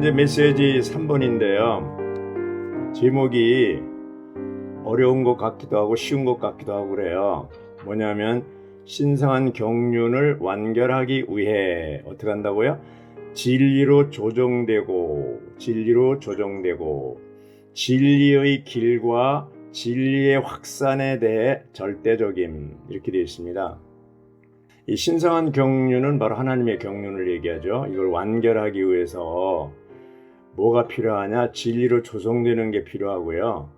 이제 메시지 3번인데요. 제목이 어려운 것 같기도 하고 쉬운 것 같기도 하고 그래요. 뭐냐면 신성한 경륜을 완결하기 위해 어떻게 한다고요? 진리로 조정되고 진리의 길과 진리의 확산에 대해 절대적임, 이렇게 되어 있습니다. 이 신성한 경륜은 바로 하나님의 경륜을 얘기하죠. 이걸 완결하기 위해서 뭐가 필요하냐? 진리로 조성되는 게 필요하고요.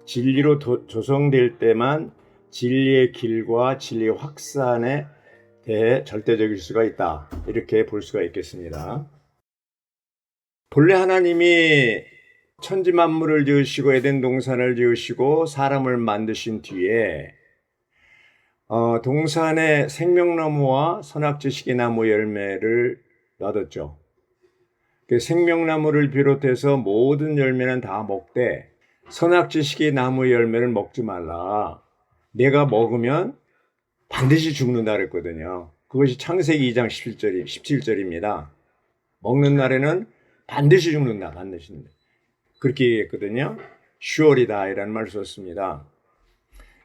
진리로 조성될 때만 진리의 길과 진리의 확산에 대해 절대적일 수가 있다, 이렇게 볼 수가 있겠습니다. 본래 하나님이 천지 만물을 지으시고 에덴 동산을 지으시고 사람을 만드신 뒤에 동산에 생명나무와 선악지식의 나무 열매를 놔뒀죠. 그 생명나무를 비롯해서 모든 열매는 다 먹되 선악지식의 나무 열매를 먹지 말라. 내가 먹으면 반드시 죽는다 그랬거든요. 그것이 창세기 2장 17절입니다. 먹는 날에는 반드시 죽는다. 반드시. 그렇게 얘기했거든요. 슈어리다 이라는 말을 썼습니다.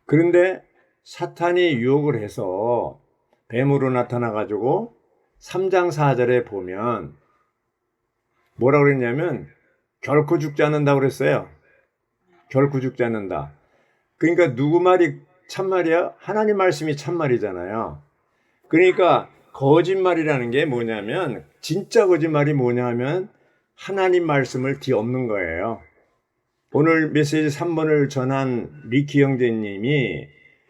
그런데 사탄이 유혹을 해서 뱀으로 나타나가지고 3장 4절에 보면 뭐라고 그랬냐면 결코 죽지 않는다고 그랬어요. 결코 죽지 않는다. 그러니까 누구 말이 참말이야? 하나님 말씀이 참말이잖아요. 그러니까 거짓말이라는 게 뭐냐면, 진짜 거짓말이 뭐냐 하면 하나님 말씀을 뒤엎는 거예요. 오늘 메시지 3번을 전한 리키 형제님이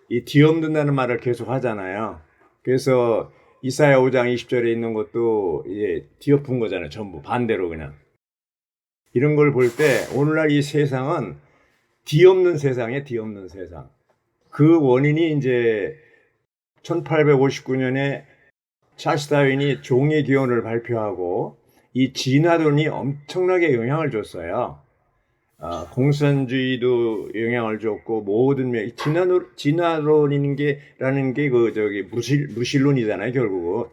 이 뒤엎는다는 말을 계속 하잖아요. 그래서 이사야 5장 20절에 있는 것도 이제 뒤엎은 거잖아요. 전부 반대로 그냥. 이런 걸 볼 때 오늘날 이 세상은 뒤엎는 세상이에요. 뒤엎는 세상. 그 원인이 이제 1859년에 찰스 다윈이 종의 기원을 발표하고 이 진화론이 엄청나게 영향을 줬어요. 공산주의도 영향을 줬고 모든 진화론이라는 게 무신론이잖아요. 결국은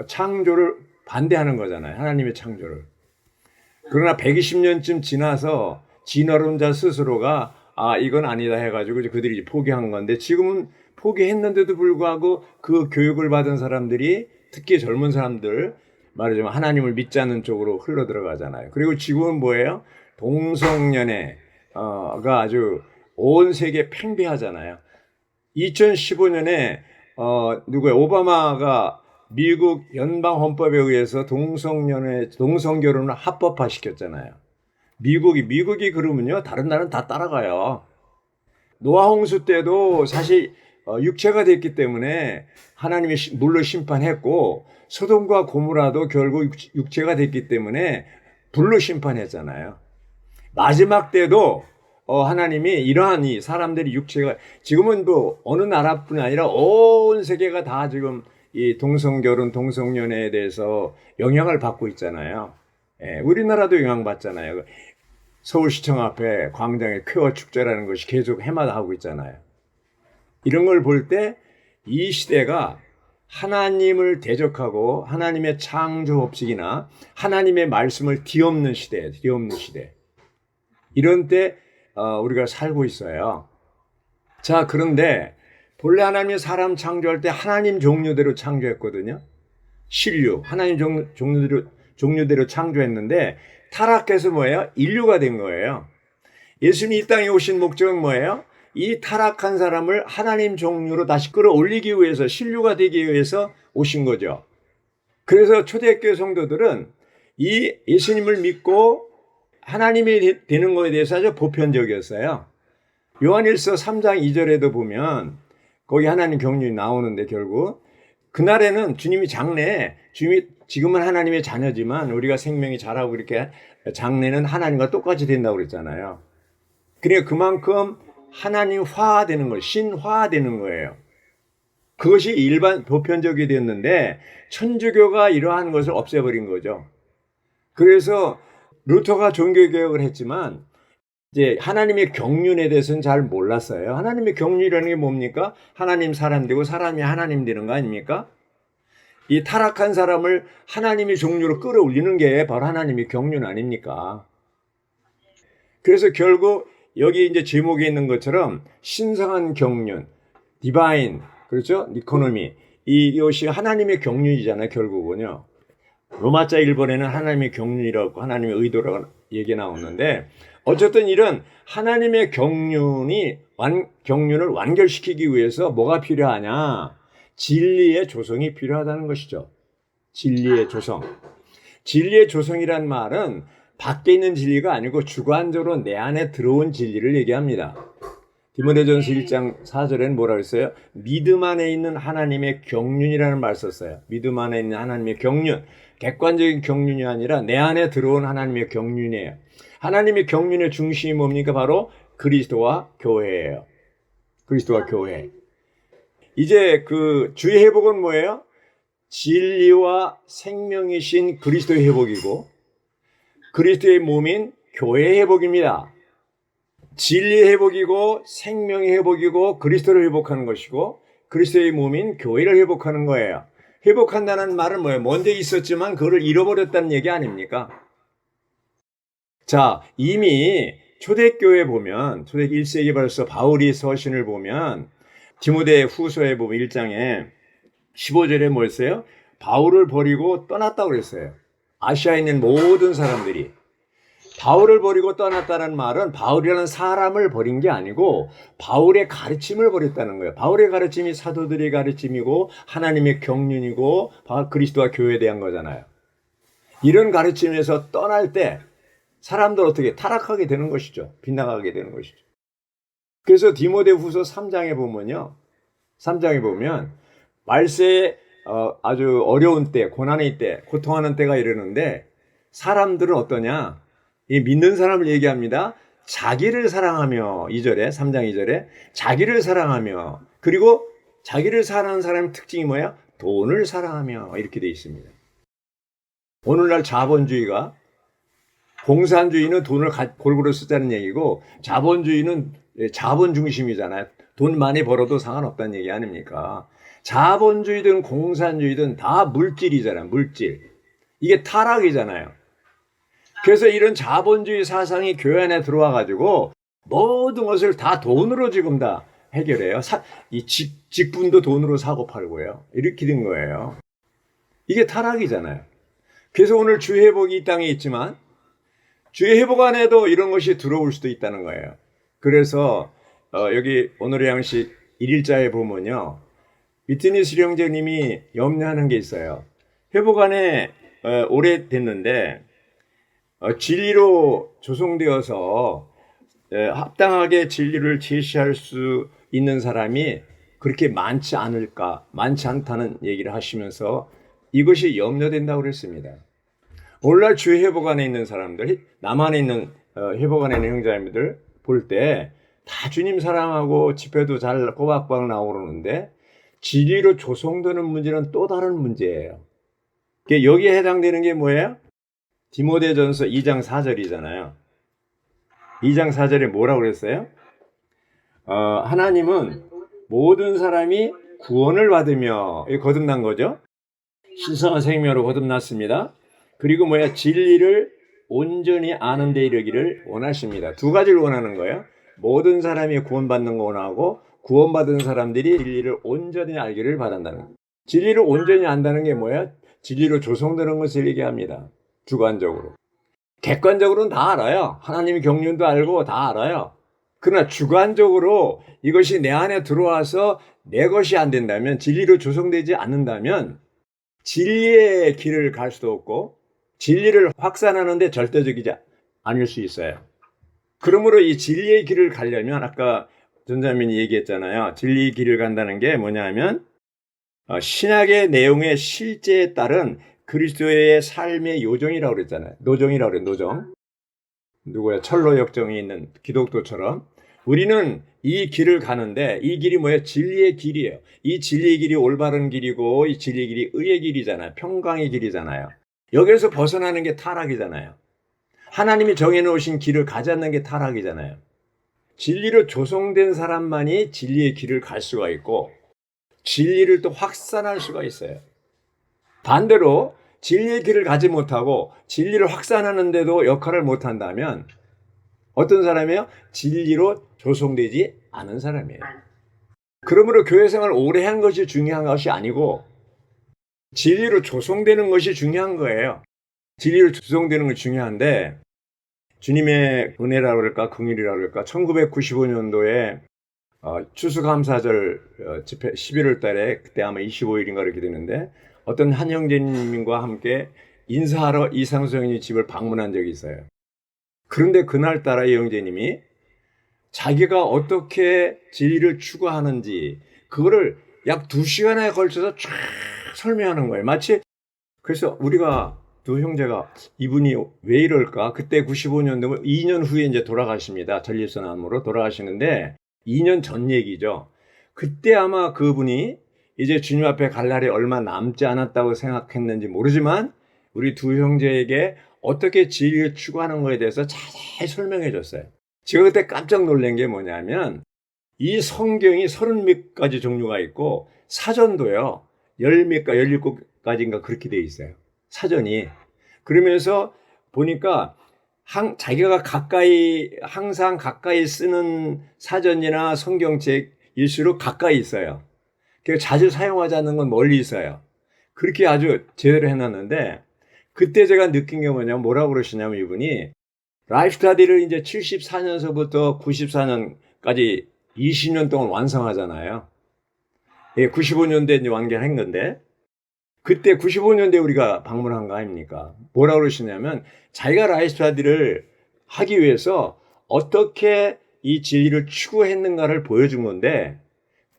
창조를 반대하는 거잖아요. 하나님의 창조를. 그러나 120년쯤 지나서 진화론자 스스로가 이건 아니다 해가지고 그들이 이제 포기한 건데, 지금은 포기했는데도 불구하고 그 교육을 받은 사람들이, 특히 젊은 사람들, 말하자면 하나님을 믿지 않는 쪽으로 흘러 들어가잖아요. 그리고 지금은 뭐예요? 동성연애가 아주 온 세계에 팽배하잖아요. 2015년에 오바마가 미국 연방 헌법에 의해서 동성결혼을 합법화시켰잖아요. 미국이 그러면요, 다른 나라는 다 따라가요. 노아 홍수 때도 사실 육체가 됐기 때문에 하나님이 물로 심판했고, 소돔과 고모라도 결국 육체가 됐기 때문에 불로 심판했잖아요. 마지막 때도 하나님이 이러한 이 사람들이 육체가, 지금은 뭐 어느 나라뿐 아니라 온 세계가 다 지금 이 동성결혼, 동성연애에 대해서 영향을 받고 있잖아요. 우리나라도 영향받잖아요. 서울시청 앞에 광장에 쾌어 축제라는 것이 계속 해마다 하고 있잖아요. 이런 걸 볼 때 이 시대가 하나님을 대적하고 하나님의 창조 법칙이나 하나님의 말씀을 뒤엎는 시대. 이런 때 우리가 살고 있어요. 자, 그런데 본래 하나님이 사람 창조할 때 하나님 종류대로 창조했거든요. 하나님 종류대로 창조했는데 타락해서 뭐예요? 인류가 된 거예요. 예수님이 이 땅에 오신 목적은 뭐예요? 이 타락한 사람을 하나님 종류로 다시 끌어올리기 위해서, 신류가 되기 위해서 오신 거죠. 그래서 초대교회 성도들은 이 예수님을 믿고 하나님이 되는 것에 대해서 아주 보편적이었어요. 요한일서 3장 2절에도 보면 거기 하나님 경륜이 나오는데, 결국 그날에는 주님이 지금은 하나님의 자녀지만 우리가 생명이 자라고 이렇게 장래는 하나님과 똑같이 된다고 그랬잖아요. 그러니까 그만큼 하나님화되는 거예요. 신화되는 거예요. 그것이 보편적이 됐는데 천주교가 이러한 것을 없애버린 거죠. 그래서 루터가 종교개혁을 했지만 이제 하나님의 경륜에 대해서는 잘 몰랐어요. 하나님의 경륜이라는 게 뭡니까? 하나님 사람 되고 사람이 하나님 되는 거 아닙니까? 이 타락한 사람을 하나님의 종류로 끌어올리는 게 바로 하나님의 경륜 아닙니까? 그래서 결국 여기 이제 제목에 있는 것처럼 신성한 경륜, 디바인, 그렇죠? 이코노미. 이것이 하나님의 경륜이잖아요, 결국은요. 로마자 1번에는 하나님의 경륜이라고 하나님의 의도라고 얘기 나오는데 어쨌든 이런 하나님의 경륜을 완결시키기 위해서 뭐가 필요하냐? 진리의 조성이 필요하다는 것이죠. 진리의 조성. 진리의 조성이란 말은 밖에 있는 진리가 아니고 주관적으로 내 안에 들어온 진리를 얘기합니다. 디모데전서 1장 4절에는 뭐라고 했어요? 믿음 안에 있는 하나님의 경륜이라는 말을 썼어요. 믿음 안에 있는 하나님의 경륜. 객관적인 경륜이 아니라 내 안에 들어온 하나님의 경륜이에요. 하나님의 경륜의 중심이 뭡니까? 바로 그리스도와 교회예요. 그리스도와 교회. 이제 그 주의 회복은 뭐예요? 진리와 생명이신 그리스도의 회복이고 그리스도의 몸인 교회의 회복입니다. 진리의 회복이고 생명의 회복이고 그리스도를 회복하는 것이고 그리스도의 몸인 교회를 회복하는 거예요. 회복한다는 말은 뭐예요? 먼저 있었지만 그거를 잃어버렸다는 얘기 아닙니까? 자, 이미 초대교회 보면 초대기 1세기 벌써 바울이 서신을 보면 디모데 후서에 보면 1장에 15절에 뭐였어요? 바울을 버리고 떠났다고 그랬어요. 아시아에 있는 모든 사람들이. 바울을 버리고 떠났다는 말은 바울이라는 사람을 버린 게 아니고 바울의 가르침을 버렸다는 거예요. 바울의 가르침이 사도들의 가르침이고 하나님의 경륜이고 그리스도와 교회에 대한 거잖아요. 이런 가르침에서 떠날 때 사람들 어떻게 타락하게 되는 것이죠. 빗나가게 되는 것이죠. 그래서 디모데 후서 3장에 보면요. 3장에 보면 말세에 아주 어려운 때, 고난의 때, 고통하는 때가 이르는데 사람들은 어떠냐? 이 믿는 사람을 얘기합니다. 자기를 사랑하며 2절에 3장 2절에 자기를 사랑하며 그리고 자기를 사랑하는 사람의 특징이 뭐야? 돈을 사랑하며 이렇게 되어 있습니다. 오늘날 자본주의가 공산주의는 돈을 골고루 쓰자는 얘기고 자본주의는 자본 중심이잖아요. 돈 많이 벌어도 상관없다는 얘기 아닙니까? 자본주의든 공산주의든 다 물질이잖아요. 물질. 이게 타락이잖아요. 그래서 이런 자본주의 사상이 교회 안에 들어와 가지고 모든 것을 다 돈으로 지금 다 해결해요. 이 직분도 돈으로 사고 팔고요. 이렇게 된 거예요. 이게 타락이잖아요. 그래서 오늘 주의 회복이 이 땅에 있지만 주의 회복 안에도 이런 것이 들어올 수도 있다는 거예요. 그래서 여기 오늘의 양식 1일자에 보면요. 위트니 수령제님이 염려하는 게 있어요. 회복 안에 오래됐는데 진리로 조성되어서 합당하게 진리를 제시할 수 있는 사람이 그렇게 많지 않을까, 많지 않다는 얘기를 하시면서 이것이 염려된다고 그랬습니다. 오늘날 주의 회복 안에 있는 사람들, 남 안에 있는 회복 안에 있는 형제자매들 볼 때 다 주님 사랑하고 집회도 잘 꼬박꼬박 나오고 그러는데 진리로 조성되는 문제는 또 다른 문제예요. 여기에 해당되는 게 뭐예요? 디모데전서 2장 4절이잖아요. 2장 4절에 뭐라고 그랬어요? 하나님은 모든 사람이 구원을 받으며 거듭난 거죠. 신성한 생명으로 거듭났습니다. 그리고 진리를 온전히 아는 데 이르기를 원하십니다. 두 가지를 원하는 거예요. 모든 사람이 구원받는 거 원하고 구원받은 사람들이 진리를 온전히 알기를 바란다는 거예요. 진리를 온전히 안다는 게 뭐예요? 진리로 조성되는 것을 얘기합니다. 주관적으로. 객관적으로는 다 알아요. 하나님의 경륜도 알고 다 알아요. 그러나 주관적으로 이것이 내 안에 들어와서 내 것이 안 된다면, 진리로 조성되지 않는다면 진리의 길을 갈 수도 없고 진리를 확산하는데 절대적이지 않을 수 있어요. 그러므로 이 진리의 길을 가려면 아까 전자민이 얘기했잖아요. 진리의 길을 간다는 게 뭐냐면 신약의 내용의 실제에 따른 그리스도의 삶의 요정이라고 그랬잖아요. 노정이라고 그래요. 노정. 누구야? 철로 역정이 있는 기독교처럼 우리는 이 길을 가는데 이 길이 뭐예요? 진리의 길이에요. 이 진리의 길이 올바른 길이고 이 진리의 길이 의의 길이잖아요. 평강의 길이잖아요. 여기에서 벗어나는 게 타락이잖아요. 하나님이 정해놓으신 길을 가지 않는 게 타락이잖아요. 진리로 조성된 사람만이 진리의 길을 갈 수가 있고 진리를 또 확산할 수가 있어요. 반대로 진리의 길을 가지 못하고 진리를 확산하는데도 역할을 못한다면 어떤 사람이에요? 진리로 조성되지 않은 사람이에요. 그러므로 교회 생활을 오래 한 것이 중요한 것이 아니고 진리로 조성되는 것이 중요한 거예요. 진리로 조성되는 것이 중요한데 주님의 은혜라고 그럴까 긍휼이라고 그럴까 1995년도에 추수감사절 집회 11월 달에 그때 아마 25일인가 그렇게 되는데 어떤 한 형제님과 함께 인사하러 이상수 형님 집을 방문한 적이 있어요. 그런데 그날따라 이 형제님이 자기가 어떻게 진리를 추구하는지 그거를 약 2시간에 걸쳐서 쫙 설명하는 거예요. 마치 그래서 우리가 두 형제가 이분이 왜 이럴까? 그때 95년도면 2년 후에 이제 돌아가십니다. 전립선암으로 돌아가시는데 2년 전 얘기죠. 그때 아마 그분이 이제 주님 앞에 갈 날이 얼마 남지 않았다고 생각했는지 모르지만 우리 두 형제에게 어떻게 진리를 추구하는 거에 대해서 자세히 설명해 줬어요. 제가 그때 깜짝 놀란 게 뭐냐면 이 성경이 30몇 가지 종류가 있고 사전도요. 10몇 가 17가지인가 그렇게 돼 있어요. 사전이. 그러면서 보니까 자기가 항상 가까이 쓰는 사전이나 성경책일수록 가까이 있어요. 그러니까 자주 사용하지 않는 건 멀리 있어요. 그렇게 아주 제대로 해놨는데 그때 제가 느낀 게 뭐냐면 뭐라고 그러시냐면 이분이 라이프 스타디를 이제 74년서부터 94년까지 20년 동안 완성하잖아요. 예, 95년도에 이제 완결한 건데 그때 95년도에 우리가 방문한 거 아닙니까? 뭐라고 그러시냐면 자기가 라이프 스타디를 하기 위해서 어떻게 이 진리를 추구했는가를 보여준 건데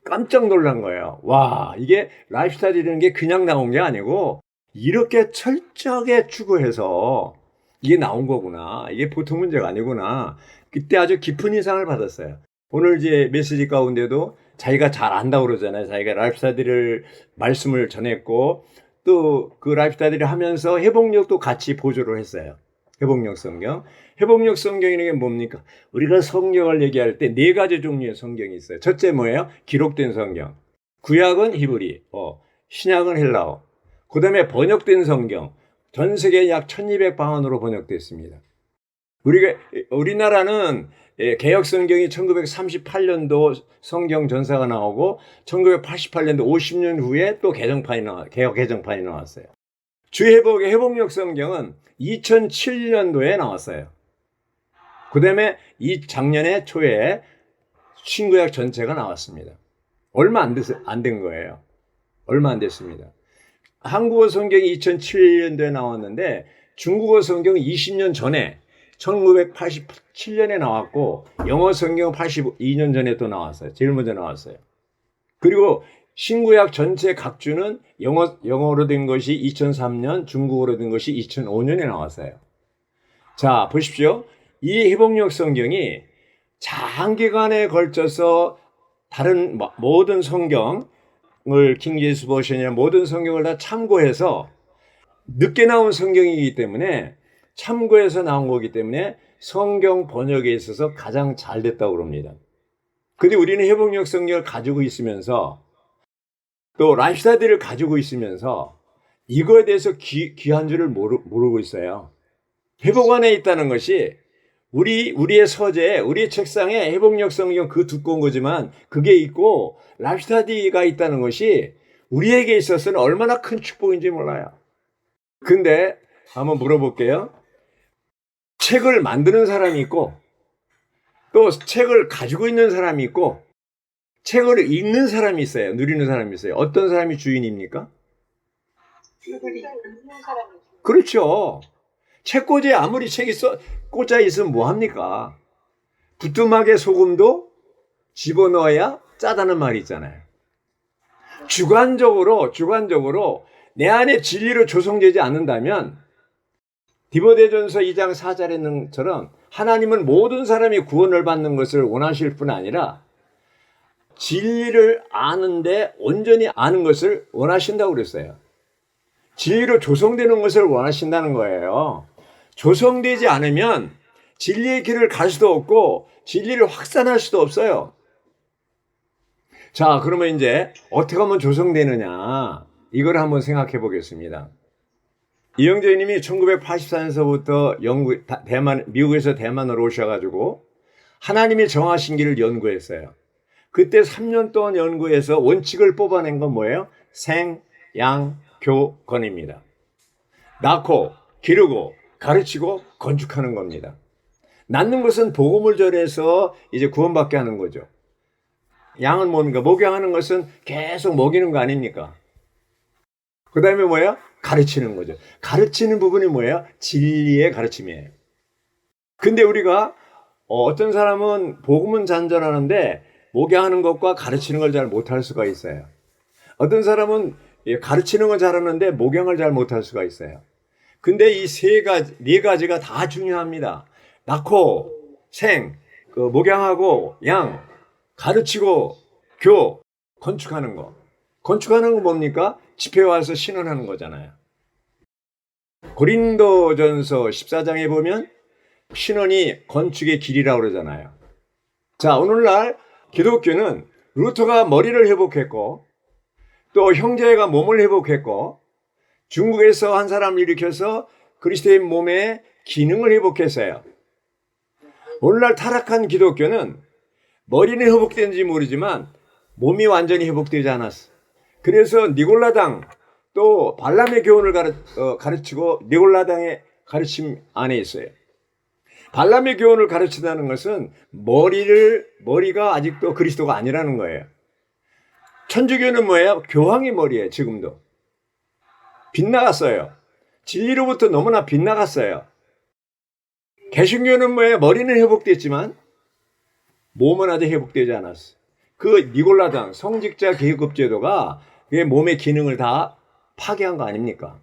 깜짝 놀란 거예요. 와, 이게 라이프 스타디라는 게 그냥 나온 게 아니고 이렇게 철저하게 추구해서 이게 나온 거구나. 이게 보통 문제가 아니구나. 그때 아주 깊은 인상을 받았어요. 오늘 이제 메시지 가운데도 자기가 잘 안다고 그러잖아요. 자기가 라이프 스타디를 말씀을 전했고 또 그 라이프 스타디를 하면서 회복력도 같이 보조를 했어요. 회복력 성경. 회복력 성경이라는 게 뭡니까? 우리가 성경을 얘기할 때 4가지 종류의 성경이 있어요. 첫째 뭐예요? 기록된 성경. 구약은 히브리, 신약은 헬라어. 그 다음에 번역된 성경. 전 세계 약 1200방언으로 번역됐습니다. 우리나라는 개혁 성경이 1938년도 성경 전사가 나오고 1988년도 50년 후에 또 개혁 개정판이 나왔어요. 주회복의 회복력 성경은 2007년도에 나왔어요. 그 다음에 작년에 초에 신구약 전체가 나왔습니다. 얼마 안 된 거예요. 얼마 안 됐습니다. 한국어 성경이 2007년도에 나왔는데 중국어 성경은 20년 전에 1987년에 나왔고 영어 성경은 82년 전에 또 나왔어요. 제일 먼저 나왔어요. 그리고 신구약 전체 각주는 영어로 된 것이 2003년, 중국어로 된 것이 2005년에 나왔어요. 자, 보십시오. 이 회복력 성경이 장기간에 걸쳐서 다른 모든 성경을 킹 제임스 버전이나 모든 성경을 다 참고해서 늦게 나온 성경이기 때문에 참고해서 나온 거기 때문에 성경 번역에 있어서 가장 잘 됐다고 그럽니다. 근데 우리는 회복력 성경을 가지고 있으면서 또 라이프 스타디를 가지고 있으면서 이거에 대해서 귀한 줄을 모르고 있어요. 회복 안에 있다는 것이 우리의 서재에, 우리의 책상에 회복력 성경 그 두꺼운 거지만 그게 있고 라이프 스타디가 있다는 것이 우리에게 있어서는 얼마나 큰 축복인지 몰라요. 근데 한번 물어볼게요. 책을 만드는 사람이 있고 또 책을 가지고 있는 사람이 있고 책을 읽는 사람이 있어요. 누리는 사람이 있어요. 어떤 사람이 주인입니까? 그렇죠. 책꽂이에 아무리 책이 꽂아 있으면 뭐합니까? 부뚜막에 소금도 집어넣어야 짜다는 말이 있잖아요. 주관적으로 내 안에 진리로 조성되지 않는다면 디모데전서 2장 4절에 있는 것처럼 하나님은 모든 사람이 구원을 받는 것을 원하실 뿐 아니라 진리를 아는데 온전히 아는 것을 원하신다고 그랬어요. 진리로 조성되는 것을 원하신다는 거예요. 조성되지 않으면 진리의 길을 갈 수도 없고 진리를 확산할 수도 없어요. 자, 그러면 이제 어떻게 하면 조성되느냐? 이걸 한번 생각해 보겠습니다. 이영재님이 1984년서부터 미국에서 대만으로 오셔가지고 하나님이 정하신 길을 연구했어요. 그때 3년 동안 연구해서 원칙을 뽑아낸 건 뭐예요? 생양교건입니다. 낳고 기르고 가르치고 건축하는 겁니다. 낳는 것은 복음을 전해서 이제 구원받게 하는 거죠. 양은 뭡니까? 목양하는 것은 계속 먹이는 거 아닙니까? 그 다음에 뭐예요? 가르치는 거죠. 가르치는 부분이 뭐예요? 진리의 가르침이에요. 근데 우리가 어떤 사람은 복음은 잔잔하는데 목양하는 것과 가르치는 걸 잘 못할 수가 있어요. 어떤 사람은 가르치는 건 잘하는데 목양을 잘 못할 수가 있어요. 근데 이 네 가지가 다 중요합니다. 낳고 목양하고 양, 가르치고 건축하는 거. 건축하는 건 뭡니까? 집회 와서 신원하는 거잖아요. 고린도전서 14장에 보면 신원이 건축의 길이라고 그러잖아요. 자, 오늘날 기독교는 루터가 머리를 회복했고 또 형제가 몸을 회복했고 중국에서 한 사람을 일으켜서 그리스도의 몸의 기능을 회복했어요. 오늘날 타락한 기독교는 머리는 회복된지 모르지만 몸이 완전히 회복되지 않았어. 그래서 니골라당 또 발람의 교훈을 가르치고 니골라당의 가르침 안에 있어요. 발람의 교훈을 가르치다는 것은 머리가 아직도 그리스도가 아니라는 거예요. 천주교는 뭐예요? 교황의 머리예요. 지금도 빗나갔어요. 진리로부터 너무나 빗나갔어요. 개신교는 뭐예요? 머리는 회복됐지만 몸은 아직 회복되지 않았어. 그 니골라당 성직자 계급 제도가 그의 몸의 기능을 다 파괴한 거 아닙니까?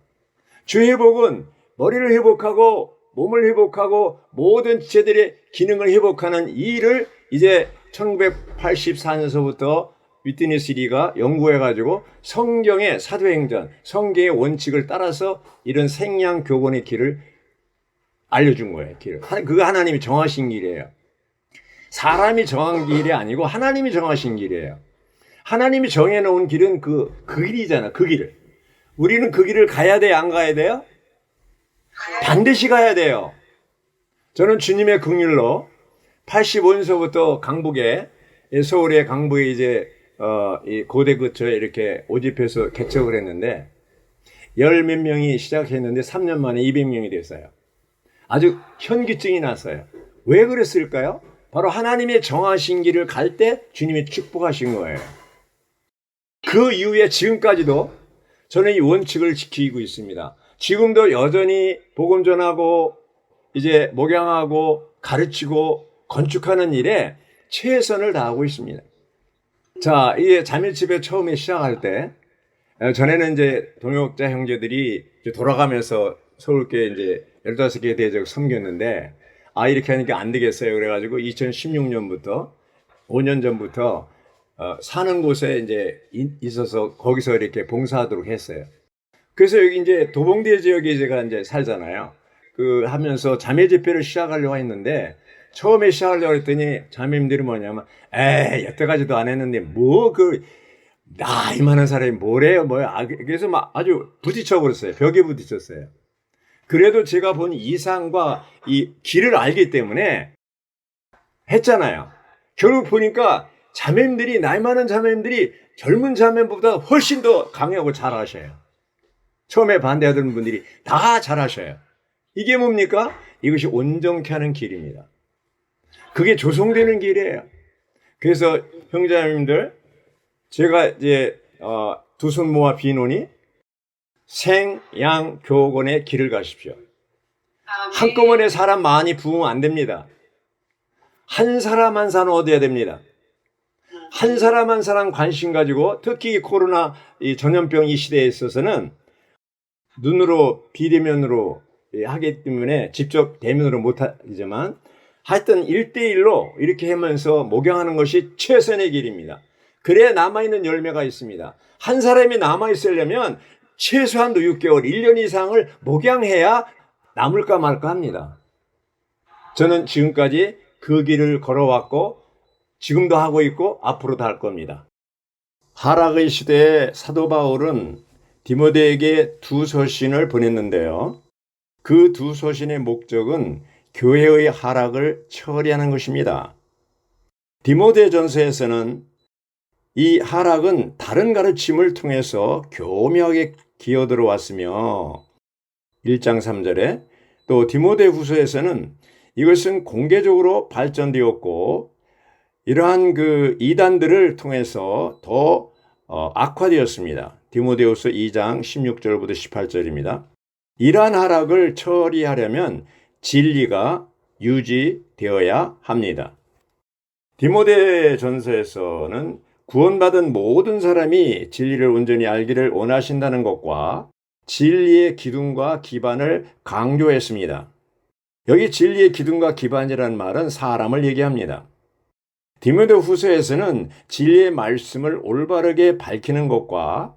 주 회복은 머리를 회복하고 몸을 회복하고 모든 지체들의 기능을 회복하는 이 일을 이제 1984년서부터 위트니스 리가 연구해가지고 성경의 사도행전, 성경의 원칙을 따라서 이런 생양교건의 길을 알려준 거예요. 그거 하나님이 정하신 길이에요. 사람이 정한 길이 아니고 하나님이 정하신 길이에요. 하나님이 정해놓은 길은 그 길이잖아. 그 길을. 우리는 그 길을 가야 돼요? 안 가야 돼요? 반드시 가야 돼요. 저는 주님의 긍휼로 85년서부터 강북에 서울의 강북에 이제 이 고대 근처에 이렇게 오집해서 개척을 했는데 열 몇 명이 시작했는데 3년 만에 200명이 됐어요. 아주 현기증이 났어요. 왜 그랬을까요? 바로 하나님의 정하신 길을 갈 때 주님이 축복하신 거예요. 그 이후에 지금까지도 저는 이 원칙을 지키고 있습니다. 지금도 여전히 복음 전하고 이제 목양하고 가르치고 건축하는 일에 최선을 다하고 있습니다. 자, 이게 자매집회 처음에 시작할 때 전에는 이제 동역자 형제들이 이제 돌아가면서 서울교회 이제 15개 대적 섬겼는데 이렇게 하니까 안 되겠어요. 그래가지고 2016년부터 5년 전부터 사는 곳에 이제 있어서 거기서 이렇게 봉사하도록 했어요. 그래서 여기 이제 도봉대 지역에 제가 이제 살잖아요. 하면서 자매 집회를 시작하려고 했는데 처음에 시작하려고 했더니 자매님들이 뭐냐면 여태까지도 안 했는데 나이 많은 사람이 뭐래요? 그래서 막 아주 부딪혀 버렸어요. 벽에 부딪혔어요. 그래도 제가 본 이상과 이 길을 알기 때문에 했잖아요. 결국 보니까 나이 많은 자매님들이 젊은 자매보다 훨씬 더 강하고 잘하셔요. 처음에 반대하던 분들이 다 잘하셔요. 이게 뭡니까? 이것이 온전케 하는 길입니다. 그게 조성되는 길이에요. 그래서 형제자매님들, 제가 이제 두 손 모아 비노니 생양교건의 길을 가십시오. 한꺼번에 사람 많이 부으면 안 됩니다. 한 사람 한 사람 얻어야 됩니다. 한 사람 한 사람 관심 가지고 특히 코로나 이 전염병 이 시대에 있어서는 눈으로 비대면으로 하기 때문에 직접 대면으로 못하지만 하여튼 1대1로 이렇게 하면서 목양하는 것이 최선의 길입니다. 그래야 남아있는 열매가 있습니다. 한 사람이 남아있으려면 최소한도 6개월, 1년 이상을 목양해야 남을까 말까 합니다. 저는 지금까지 그 길을 걸어왔고 지금도 하고 있고 앞으로도 할 겁니다. 하락의 시대에 사도 바울은 디모데에게 두 서신을 보냈는데요. 그 두 서신의 목적은 교회의 하락을 처리하는 것입니다. 디모데전서에서는 이 하락은 다른 가르침을 통해서 교묘하게 기어들어왔으며 1장 3절에 또 디모데후서에서는 이것은 공개적으로 발전되었고 이러한 그 이단들을 통해서 더 악화되었습니다. 디모데후서 2장 16절부터 18절입니다. 이러한 하락을 처리하려면 진리가 유지되어야 합니다. 디모데전서에서는 구원받은 모든 사람이 진리를 온전히 알기를 원하신다는 것과 진리의 기둥과 기반을 강조했습니다. 여기 진리의 기둥과 기반이라는 말은 사람을 얘기합니다. 디모데후서에서는 진리의 말씀을 올바르게 밝히는 것과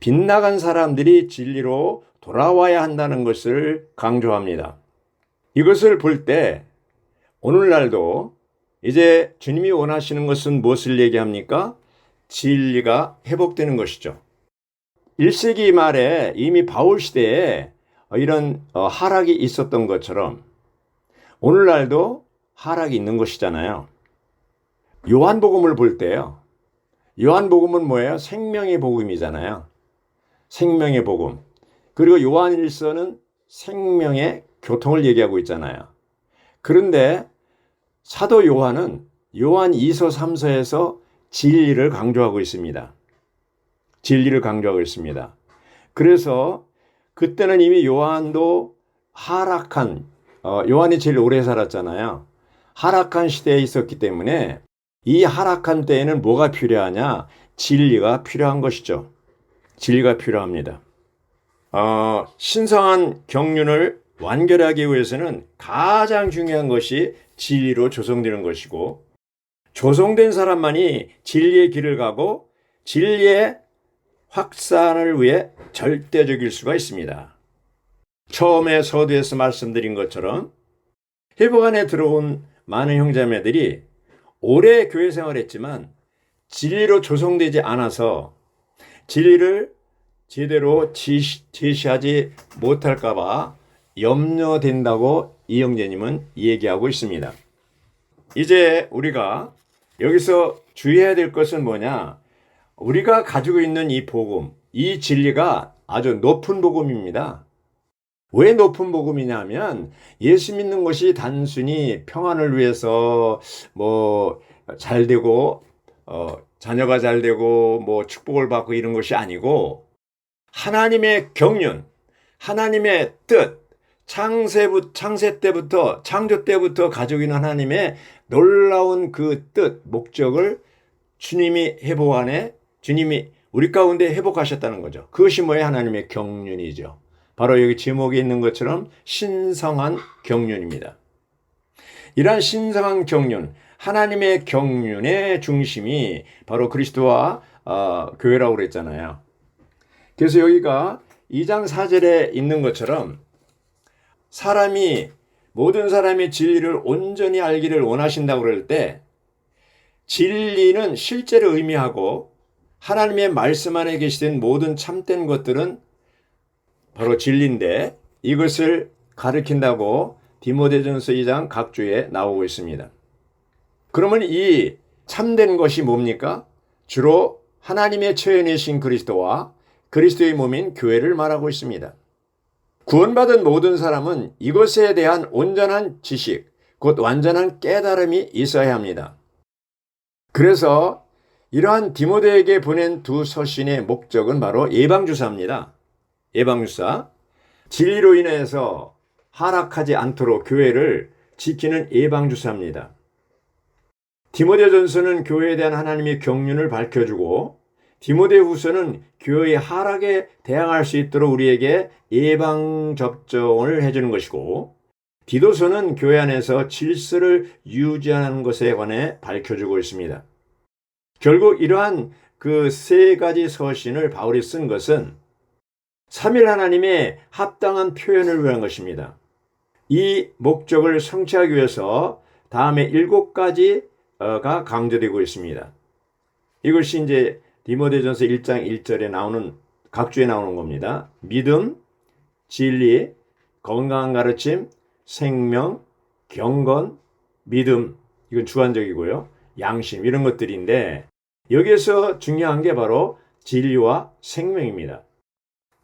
빗나간 사람들이 진리로 돌아와야 한다는 것을 강조합니다. 이것을 볼 때 오늘날도 이제 주님이 원하시는 것은 무엇을 얘기합니까? 진리가 회복되는 것이죠. 1세기 말에 이미 바울 시대에 이런 하락이 있었던 것처럼 오늘날도 하락이 있는 것이잖아요. 요한복음을 볼 때요. 요한복음은 뭐예요? 생명의 복음이잖아요. 생명의 복음. 그리고 요한일서는 생명의 교통을 얘기하고 있잖아요. 그런데 사도 요한은 요한 2서 3서에서 진리를 강조하고 있습니다. 진리를 강조하고 있습니다. 그래서 그때는 이미 요한도 하락한, 요한이 제일 오래 살았잖아요. 하락한 시대에 있었기 때문에 이 하락한 때에는 뭐가 필요하냐? 진리가 필요한 것이죠. 진리가 필요합니다. 신성한 경륜을 완결하기 위해서는 가장 중요한 것이 진리로 조성되는 것이고 조성된 사람만이 진리의 길을 가고 진리의 확산을 위해 절대적일 수가 있습니다. 처음에 서두에서 말씀드린 것처럼 회복 안에 들어온 많은 형제자매들이 오래 교회 생활했지만 진리로 조성되지 않아서 진리를 제대로 제시하지 못할까 봐 염려된다고 이 형제님은 얘기하고 있습니다. 이제 우리가 여기서 주의해야 될 것은 뭐냐? 우리가 가지고 있는 이 복음, 이 진리가 아주 높은 복음입니다. 왜 높은 복음이냐면 예수 믿는 것이 단순히 평안을 위해서 잘 되고 자녀가 잘 되고 축복을 받고 이런 것이 아니고 하나님의 경륜, 하나님의 뜻, 창세 때부터 창조 때부터 가지고 있는 하나님의 놀라운 그 뜻, 목적을 주님이 주님이 우리 가운데 회복하셨다는 거죠. 그것이 뭐예요? 하나님의 경륜이죠. 바로 여기 제목에 있는 것처럼 신성한 경륜입니다. 이러한 신성한 경륜, 하나님의 경륜의 중심이 바로 그리스도와 교회라고 그랬잖아요. 그래서 여기가 2장 4절에 있는 것처럼 모든 사람이 진리를 온전히 알기를 원하신다고 그럴 때 진리는 실제로 의미하고 하나님의 말씀 안에 계시된 모든 참된 것들은 바로 진리인데 이것을 가르친다고 디모데전서 2장 각주에 나오고 있습니다. 그러면 이 참된 것이 뭡니까? 주로 하나님의 처해내신 그리스도와 그리스도의 몸인 교회를 말하고 있습니다. 구원받은 모든 사람은 이것에 대한 온전한 지식, 곧 완전한 깨달음이 있어야 합니다. 그래서 이러한 디모데에게 보낸 두 서신의 목적은 바로 예방주사입니다. 예방주사. 진리로 인해서 하락하지 않도록 교회를 지키는 예방주사입니다. 디모데전서는 교회에 대한 하나님의 경륜을 밝혀주고 디모데후서는 교회의 하락에 대항할 수 있도록 우리에게 예방접종을 해주는 것이고 디도서는 교회 안에서 질서를 유지하는 것에 관해 밝혀주고 있습니다. 결국 이러한 그 세 가지 서신을 바울이 쓴 것은 삼일 하나님의 합당한 표현을 위한 것입니다. 이 목적을 성취하기 위해서 다음에 7가지가 강조되고 있습니다. 이것이 이제 디모데전서 1장 1절에 나오는 각주에 나오는 겁니다. 믿음, 진리, 건강한 가르침, 생명, 경건, 믿음, 이건 주관적이고요. 양심, 이런 것들인데 여기에서 중요한 게 바로 진리와 생명입니다.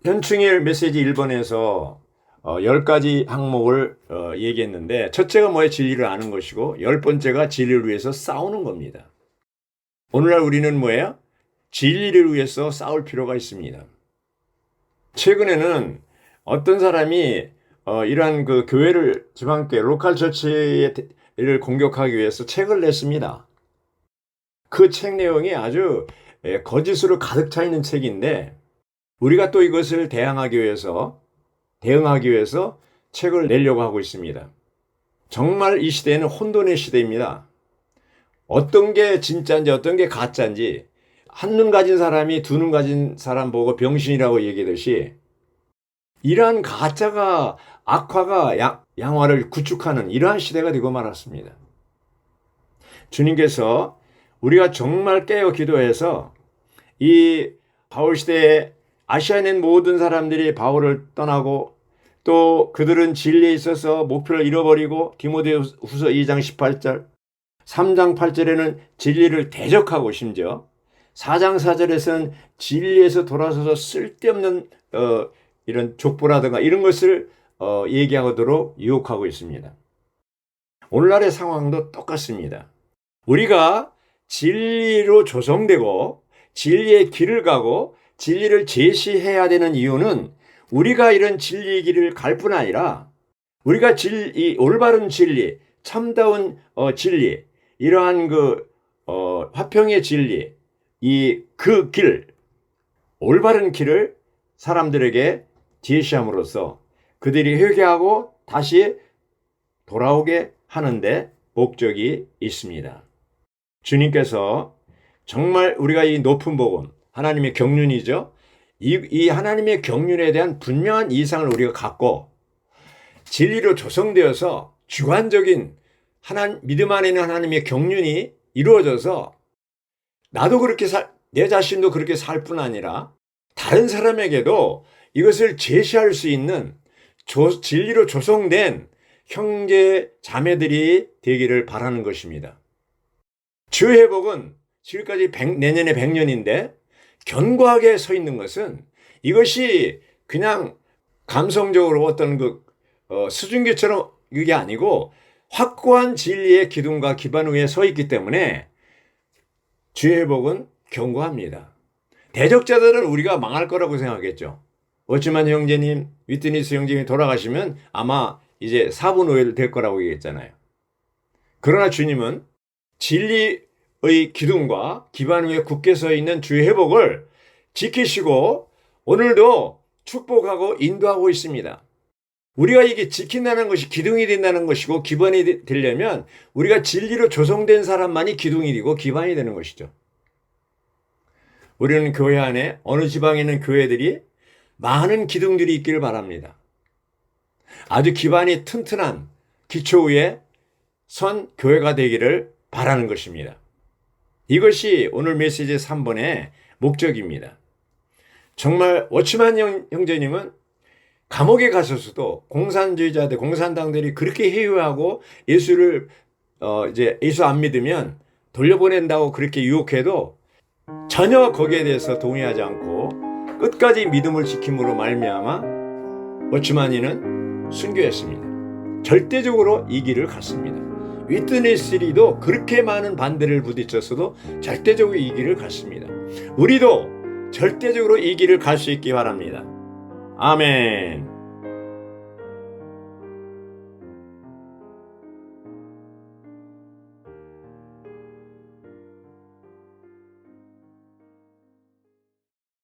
현충일 메시지 1번에서 10가지 항목을 얘기했는데 첫째가 뭐예요? 진리를 아는 것이고 10번째가 진리를 위해서 싸우는 겁니다. 오늘날 우리는 뭐예요? 진리를 위해서 싸울 필요가 있습니다. 최근에는 어떤 사람이 이러한 그 교회를 지방교회 로컬 처치를 공격하기 위해서 책을 냈습니다. 그 책 내용이 아주 거짓으로 가득 차 있는 책인데 우리가 또 이것을 대응하기 위해서 책을 내려고 하고 있습니다. 정말 이 시대는 혼돈의 시대입니다. 어떤 게 진짜인지 어떤 게 가짜인지 한눈 가진 사람이 두 눈 가진 사람 보고 병신이라고 얘기하듯이 이러한 가짜가 악화가 양화를 구축하는 이러한 시대가 되고 말았습니다. 주님께서 우리가 정말 깨어 기도해서 이 바울 시대에 아시아에 있는 모든 사람들이 바울을 떠나고 또 그들은 진리에 있어서 목표를 잃어버리고 디모데후서 2장 18절 3장 8절에는 진리를 대적하고 심지어 4장 4절에서는 진리에서 돌아서서 쓸데없는 이런 족보라든가 이런 것을 얘기하도록 유혹하고 있습니다. 오늘날의 상황도 똑같습니다. 우리가 진리로 조성되고 진리의 길을 가고 진리를 제시해야 되는 이유는 우리가 이런 진리의 길을 갈 뿐 아니라 우리가 이 올바른 진리, 참다운 진리, 이러한 화평의 진리, 그 길, 올바른 길을 사람들에게 제시함으로써 그들이 회개하고 다시 돌아오게 하는데 목적이 있습니다. 주님께서 정말 우리가 이 높은 복음, 하나님의 경륜이죠. 이 하나님의 경륜에 대한 분명한 이상을 우리가 갖고 진리로 조성되어서 주관적인 믿음 안에 있는 하나님의 경륜이 이루어져서 나도 그렇게 내 자신도 그렇게 살 뿐 아니라 다른 사람에게도 이것을 제시할 수 있는 진리로 조성된 형제 자매들이 되기를 바라는 것입니다. 주의 회복은 지금까지 내년에 100년인데 견고하게 서 있는 것은 이것이 그냥 감성적으로 어떤 수증기처럼 이게 아니고 확고한 진리의 기둥과 기반 위에 서 있기 때문에 주의 회복은 견고합니다. 대적자들은 우리가 망할 거라고 생각했죠. 워치만 형제님, 위트니스 형제님이 돌아가시면 아마 이제 4분 5일 될 거라고 얘기했잖아요. 그러나 주님은 진리의 기둥과 기반 위에 굳게 서 있는 주의 회복을 지키시고 오늘도 축복하고 인도하고 있습니다. 우리가 이게 지킨다는 것이 기둥이 된다는 것이고 기반이 되려면 우리가 진리로 조성된 사람만이 기둥이 되고 기반이 되는 것이죠. 우리는 교회 안에 어느 지방에 있는 교회들이 많은 기둥들이 있기를 바랍니다. 아주 기반이 튼튼한 기초 위에 선 교회가 되기를 바라는 것입니다. 이것이 오늘 메시지 3번의 목적입니다. 정말 워치만 형제님은 감옥에 가셔서도 공산주의자들, 공산당들이 그렇게 회유하고 예수를 예수 안 믿으면 돌려보낸다고 그렇게 유혹해도 전혀 거기에 대해서 동의하지 않고 끝까지 믿음을 지킴으로 말미암아 워치만이는 순교했습니다. 절대적으로 이 길을 갔습니다. 위트니스리도 그렇게 많은 반대를 부딪혔어도 절대적으로 이 길을 갔습니다. 우리도 절대적으로 이 길을 갈 수 있기 바랍니다. 아멘.